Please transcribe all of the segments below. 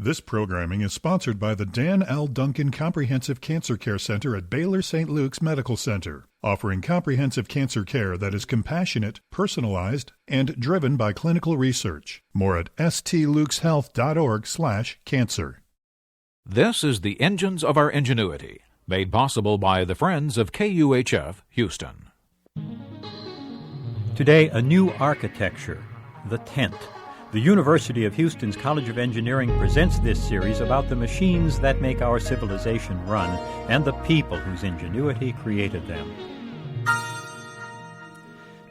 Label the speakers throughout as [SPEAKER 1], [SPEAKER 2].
[SPEAKER 1] This programming is sponsored by the Dan L. Duncan Comprehensive Cancer Care Center at Baylor St. Luke's Medical Center, offering comprehensive cancer care that is compassionate, personalized, and driven by clinical research. More at stlukeshealth.org/cancer.
[SPEAKER 2] This is the Engines of Our Ingenuity, made possible by the Friends of KUHF Houston.
[SPEAKER 3] Today, a new architecture, the tent. The University of Houston's College of Engineering presents this series about the machines that make our civilization run and the people whose ingenuity created them.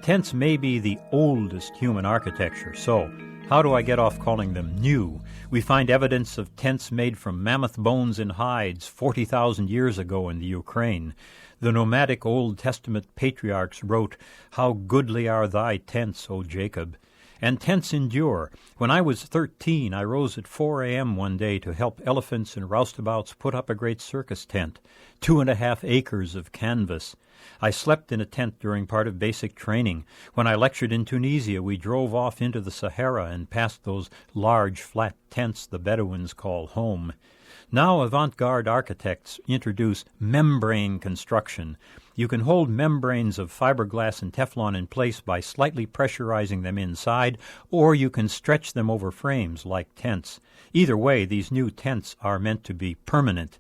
[SPEAKER 3] Tents may be the oldest human architecture, so how do I get off calling them new? We find evidence of tents made from mammoth bones and hides 40,000 years ago in the Ukraine. The nomadic Old Testament patriarchs wrote, "How goodly are thy tents, O Jacob." And tents endure. When I was 13, I rose at 4 a.m. one day to help elephants and roustabouts put up a great circus tent, 2.5 acres of canvas. I slept in a tent during part of basic training. When I lectured in Tunisia, we drove off into the Sahara and past those large flat tents the Bedouins call home. Now avant-garde architects introduce membrane construction. You can hold membranes of fiberglass and Teflon in place by slightly pressurizing them inside, or you can stretch them over frames like tents. Either way, these new tents are meant to be permanent.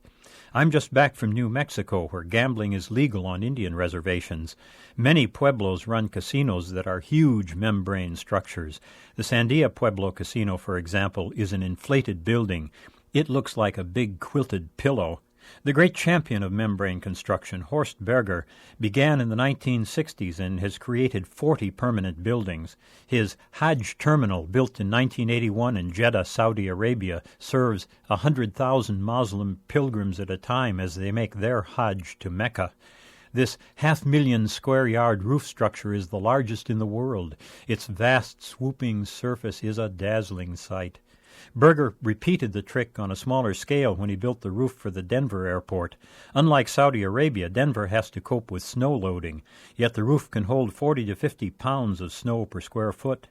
[SPEAKER 3] I'm just back from New Mexico, where gambling is legal on Indian reservations. Many pueblos run casinos that are huge membrane structures. The Sandia Pueblo Casino, for example, is an inflated building. It looks like a big quilted pillow. The great champion of membrane construction, Horst Berger, began in the 1960s and has created 40 permanent buildings. His Hajj terminal, built in 1981 in Jeddah, Saudi Arabia, serves 100,000 Muslim pilgrims at a time as they make their Hajj to Mecca. This 500,000 square yard roof structure is the largest in the world. Its vast, swooping surface is a dazzling sight. Berger repeated the trick on a smaller scale when he built the roof for the Denver airport. Unlike Saudi Arabia, Denver has to cope with snow loading, yet the roof can hold 40 to 50 pounds of snow per square foot.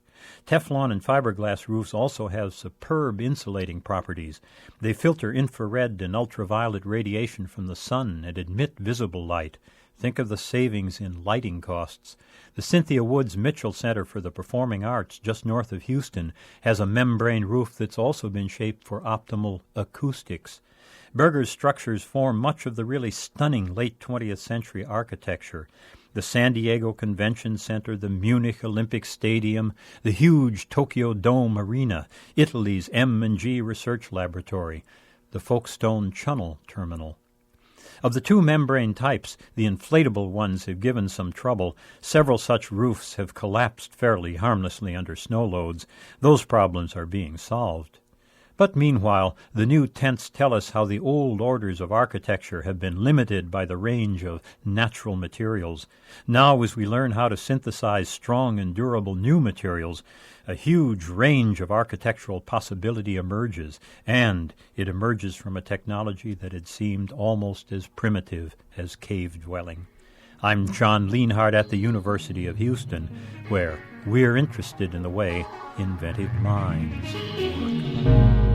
[SPEAKER 3] Teflon and fiberglass roofs also have superb insulating properties. They filter infrared and ultraviolet radiation from the sun and emit visible light. Think of the savings in lighting costs. The Cynthia Woods Mitchell Center for the Performing Arts, just north of Houston, has a membrane roof that's also been shaped for optimal acoustics. Berger's structures form much of the really stunning late 20th century architecture. The San Diego Convention Center, the Munich Olympic Stadium, the huge Tokyo Dome Arena, Italy's M&G Research Laboratory, the Folkestone Channel Terminal. Of the two membrane types, the inflatable ones have given some trouble. Several such roofs have collapsed fairly harmlessly under snow loads. Those problems are being solved. But meanwhile, the new tents tell us how the old orders of architecture have been limited by the range of natural materials. Now, as we learn how to synthesize strong and durable new materials, a huge range of architectural possibility emerges, and it emerges from a technology that had seemed almost as primitive as cave dwelling. I'm John Lienhardt at the University of Houston, where we're interested in the way inventive minds work.